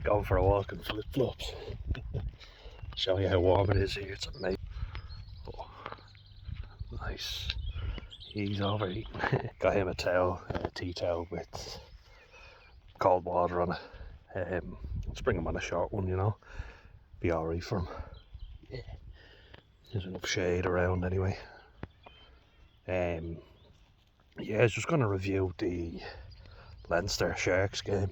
Going for a walk in flip-flops. Show you how warm it is here, it's amazing. Oh, nice. He's overeating. Got him a towel, a tea towel with cold water on it. Let's bring him on a short one, you know. Be alright for him. Yeah. There's enough shade around anyway. Yeah, I was just going to review the Leinster Sharks game.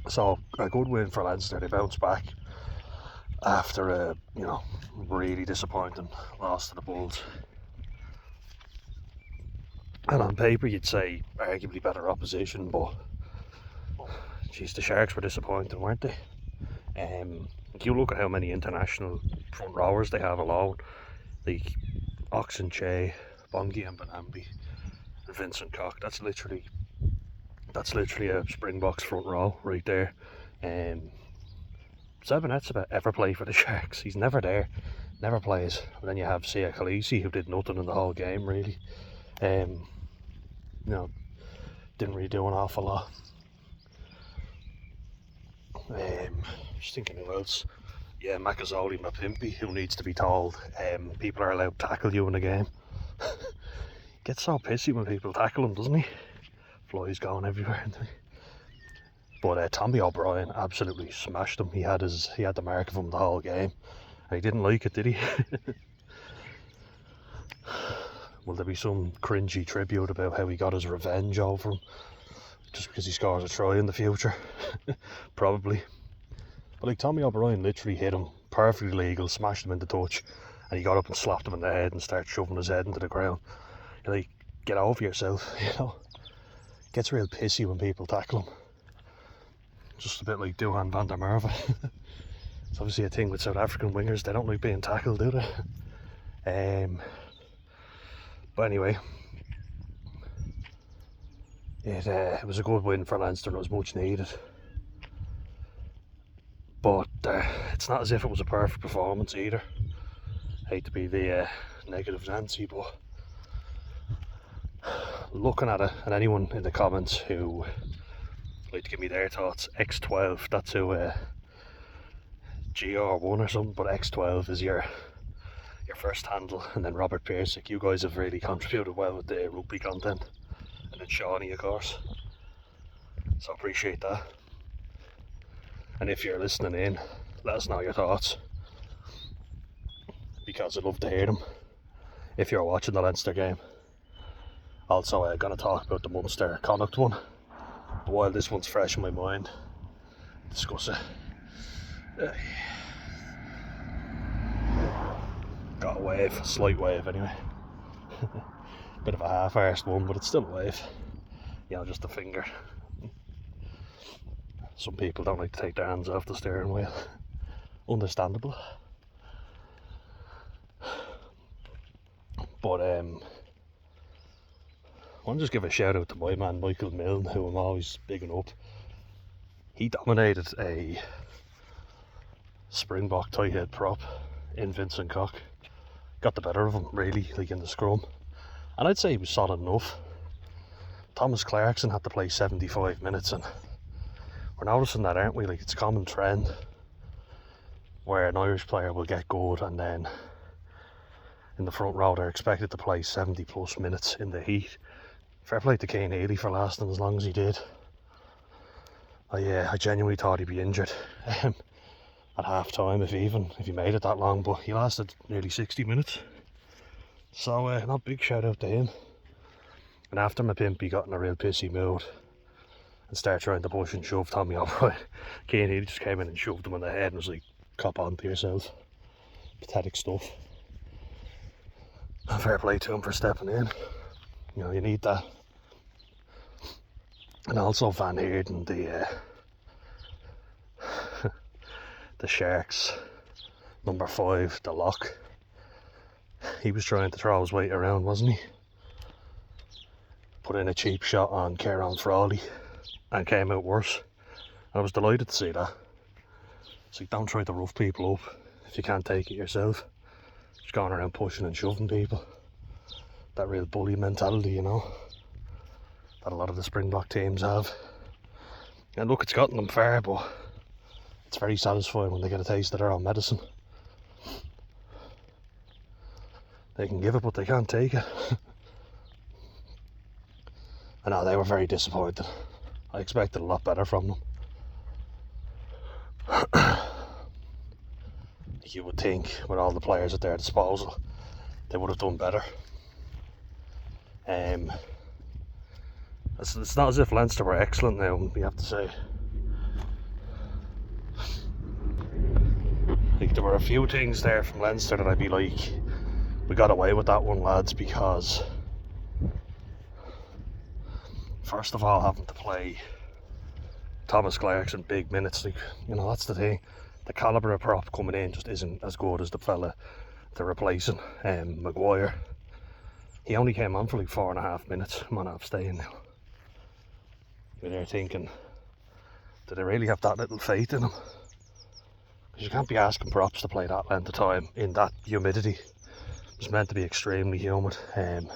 So, a good win for Leinster. They bounced back after a, really disappointing loss to the Bulls. And on paper you'd say arguably better opposition, but geez, the Sharks were disappointing, weren't they? You look at how many international front rowers they have alone, like Oxenche, Bongi and Benambi and Vincent Koch. That's literally a Springboks front row right there. Sebenet's ever play for the Sharks? He's never there, never plays. And then you have Sia Khaleesi, who did nothing in the whole game really. Didn't really do an awful lot. Just thinking who else. Yeah, Makazoli Mapimpi, who needs to be told people are allowed to tackle you in the game. Gets so pissy when people tackle him, doesn't he? Flies going everywhere. But Tommy O'Brien absolutely smashed him. He had the mark of him the whole game. And he didn't like it, did he? Will there be some cringy tribute about how he got his revenge over him just because he scores a try in the future? Probably. But like, Tommy O'Brien literally hit him perfectly legal, smashed him into touch, and he got up and slapped him in the head and started shoving his head into the ground. You're like, get over yourself, you know. Gets real pissy when people tackle him. Just a bit like Duhan van der Merwe. It's obviously a thing with South African wingers, they don't like being tackled, do they? But anyway, it was a good win for Leinster. It was much needed. But it's not as if it was a perfect performance either. Hate to be the negative Nancy, but looking at it, and anyone in the comments who would like to give me their thoughts, X12, that's who GR1 or something, but X12 is your first handle, and then Robert Piercic. You guys have really contributed well with the rugby content, and then Shawnee, of course, so appreciate that. And if you're listening in, let us know your thoughts, because I'd love to hear them if you're watching the Leinster game. Also, I'm going to talk about the Munster Connacht one, but while this one's fresh in my mind, discuss it. Got a wave, slight wave anyway. Bit of a half-arsed one, but it's still a wave. Just a finger. Some people don't like to take their hands off the steering wheel. Understandable. But I want to just give a shout out to my man Michael Milne, who I'm always bigging up. He dominated a Springbok tight head prop in Vincent Koch. Got the better of him really, like in the scrum. And I'd say he was solid enough. Thomas Clarkson had to play 75 minutes, and we're noticing that, aren't we? Like, it's a common trend where an Irish player will get good, and then in the front row they're expected to play 70 plus minutes in the heat. Fair play to Kane Healy for lasting as long as he did. I genuinely thought he'd be injured at half time if he made it that long, but he lasted nearly 60 minutes. So not big shout out to him. And after Mapimpi got in a real pissy mood and started trying to push and shove Tommy O'Brien, Kane Healy just came in and shoved him in the head and was like, cop on to yourself. Pathetic stuff. Fair play to him for stepping in. You need that. And also Van Heerden, the Sharks number 5, the lock. He was trying to throw his weight around, wasn't he? Put in a cheap shot on Kieran Frawley and came out worse. I was delighted to see that. It's like, don't try to rough people up if you can't take it yourself. Just going around pushing and shoving people. That real bully mentality, that a lot of the Springbok teams have. And look, it's gotten them far, but it's very satisfying when they get a taste of their own medicine. They can give it, but they can't take it. I know they were very disappointed. I expected a lot better from them. You would think, with all the players at their disposal, they would have done better. It's not as if Leinster were excellent now, we have to say. Like, there were a few things there from Leinster that I'd be like, we got away with that one, lads, because first of all, having to play Thomas Clarkson big minutes, like, you know, that's the thing. The calibre of prop coming in just isn't as good as the fella they're replacing, Maguire. He only came on for like 4.5 minutes. I'm on half staying now. You're there thinking, do they really have that little faith in him? Because you can't be asking props to play that length of time in that humidity. It's meant to be extremely humid. And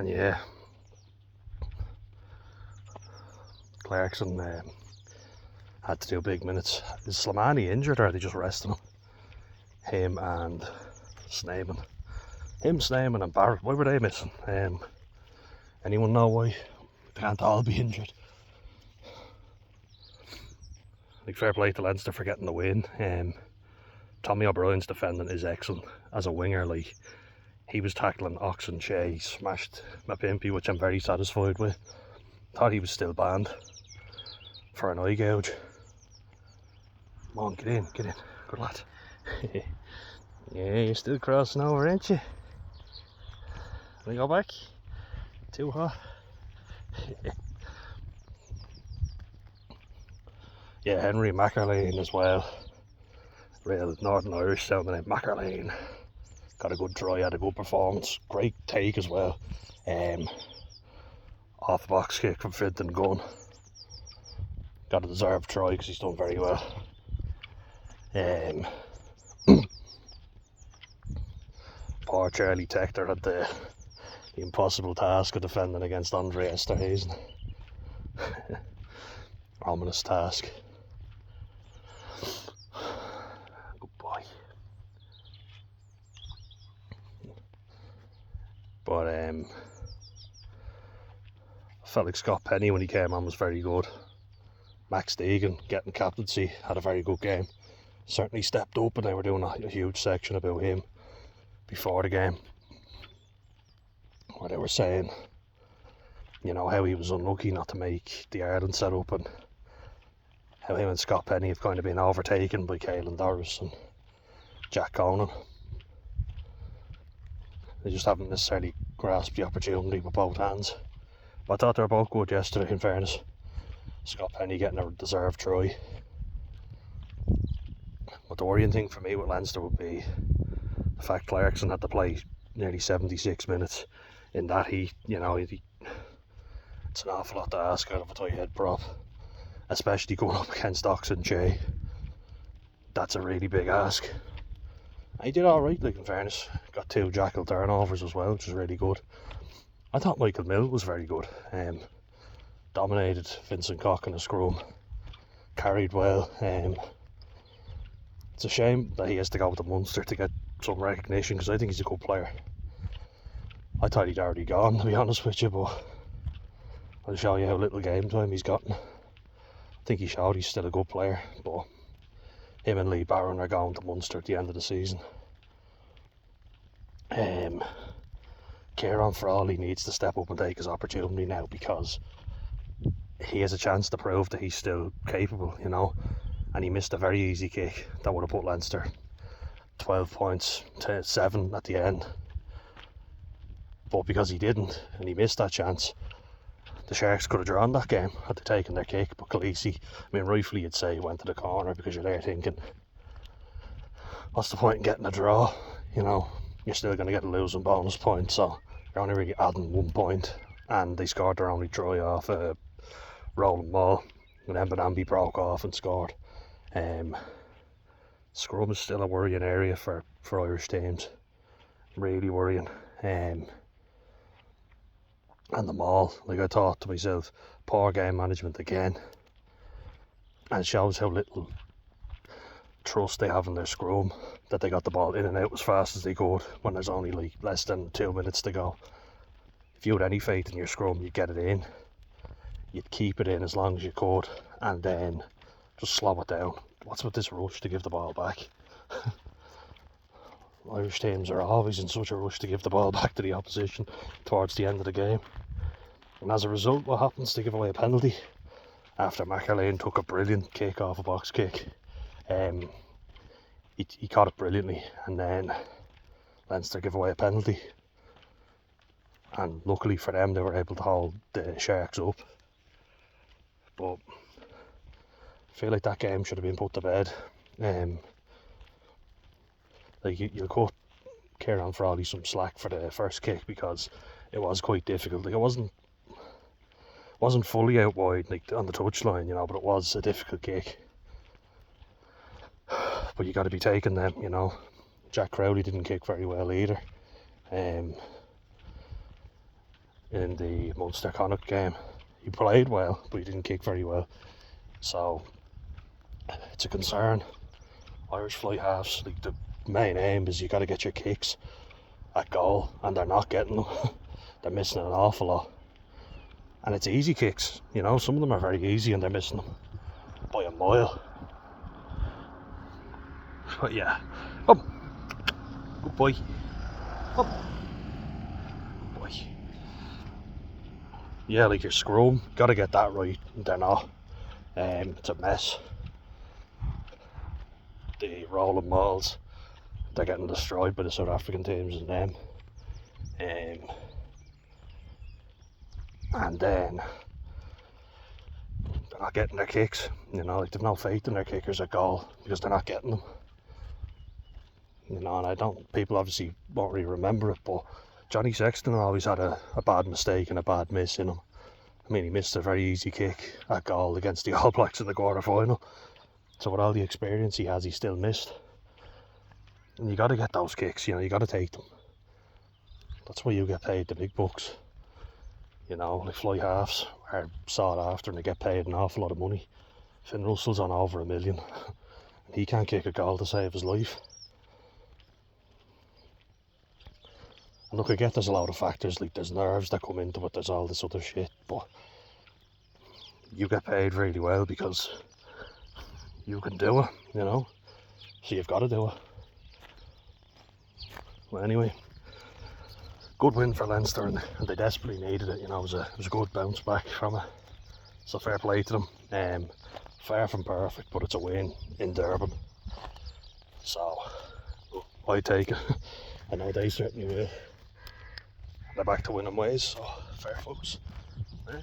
yeah, Clarkson had to do big minutes. Is Slimani injured, or are they just resting him? Him and Snyman. Snyman and Barrett, why were they missing? Anyone know why? They can't all be injured. Like, fair play to Leinster for getting the win. Tommy O'Brien's defending is excellent as a winger. Like, he was tackling Oxen Shea, he smashed Mapimpi, which I'm very satisfied with. Thought he was still banned for an eye gouge. Come on, get in, good lad. Yeah, you're still crossing over, ain't you? Can we go back? Too hot. Yeah, Henry Mackerlane as well. Real Northern Irish sounding name, Mackerlane. Got a good try, had a good performance. Great take as well. Off the box kick from Finton Gunn. Got a deserved try because he's done very well. Poor Charlie Tector had the impossible task of defending against Andre Esterhazen. Ominous task. Good boy. But I felt like Scott Penny when he came on was very good. Max Deegan getting captaincy had a very good game. Certainly stepped up, and they were doing a huge section about him before the game, where they were saying, you know, how he was unlucky not to make the Ireland setup, and how him and Scott Penny have kind of been overtaken by Caelan Doris and Jack Conan. They just haven't necessarily grasped the opportunity with both hands. But I thought they were both good yesterday, in fairness. Scott Penny getting a deserved try. But the worrying thing for me with Leinster would be the fact Clarkson had to play nearly 76 minutes in that heat. You know, it's an awful lot to ask out of a tight head prop, especially going up against Oxen Shea. That's a really big ask. He did alright, like, in fairness. Got 2 jackal turnovers as well, which is really good. I thought Michael Mill was very good. Dominated Vincent Cock in a scrum. Carried well. It's a shame that he has to go to Munster to get some recognition, because I think he's a good player. I thought he'd already gone, to be honest with you, but I'll show you how little game time he's gotten. I think he showed he's still a good player, but him and Lee Barron are going to Munster at the end of the season. Kieran Frawley needs to step up and take his opportunity now, because he has a chance to prove that he's still capable, you know. And he missed a very easy kick that would have put Leinster 12 points to 7 at the end. But because he didn't, and he missed that chance, the Sharks could have drawn that game had they taken their kick. But Khaleesi, I mean, rightfully you'd say he went to the corner, because you're there thinking, what's the point in getting a draw? You know, you're still going to get a losing bonus point, so you're only really adding 1 point. And they scored their only try off a rolling ball, and then Benambi broke off and scored. Scrum is still a worrying area for Irish teams. Really worrying. and the maul. Like, I thought to myself, poor game management again. And it shows how little trust they have in their scrum, that they got the ball in and out as fast as they could when there's only like less than 2 minutes to go. If you had any faith in your scrum, you'd get it in, you'd keep it in as long as you could, and then just slow it down. What's with this rush to give the ball back? Irish teams are always in such a rush to give the ball back to the opposition towards the end of the game, and as a result, what happens? They give away a penalty after Mackerlane took a brilliant kick off a box kick. He caught it brilliantly, and then Leinster give away a penalty, and luckily for them they were able to hold the Sharks up. But I feel like that game should have been put to bed. Like, you'll cut Kieran Frawley some slack for the first kick, because it was quite difficult. Like, it wasn't fully out wide, like on the touchline, you know, but it was a difficult kick. But you got to be taking them, you know. Jack Crowley didn't kick very well either. In the Munster Connacht game, he played well, but he didn't kick very well. So it's a concern. Irish fly halves, like, the main aim is you got to get your kicks at goal, and they're not getting them. They're missing an awful lot, and it's easy kicks, you know. Some of them are very easy and they're missing them by a mile. But yeah, good boy, boy. Yeah, like your scrum, got to get that right. They're not. It's a mess. The rolling mauls, they're getting destroyed by the South African teams and them. And then they're not getting their kicks, you know. Like, they've no faith in their kickers at goal because they're not getting them. You know, and people obviously won't really remember it, but Johnny Sexton always had a bad mistake and a bad miss in him. I mean, he missed a very easy kick at goal against the All Blacks in the quarter final. So with all the experience he has, he still missed. And you got to get those kicks, you know, you got to take them. That's why you get paid the big bucks. You know, like, fly halves are sought after and they get paid an awful lot of money. Finn Russell's on over $1 million and he can't kick a goal to save his life. And look, I get there's a lot of factors, like there's nerves that come into it, there's all this other shit, but you get paid really well because you can do it, you know, so you've got to do it. Well, anyway, good win for Leinster, and they desperately needed it. You know, it was a good bounce back from it, so fair play to them. Far from perfect, but it's a win in Durban, so I take it. I know they certainly will. They're back to winning ways, so fair folks. Yeah.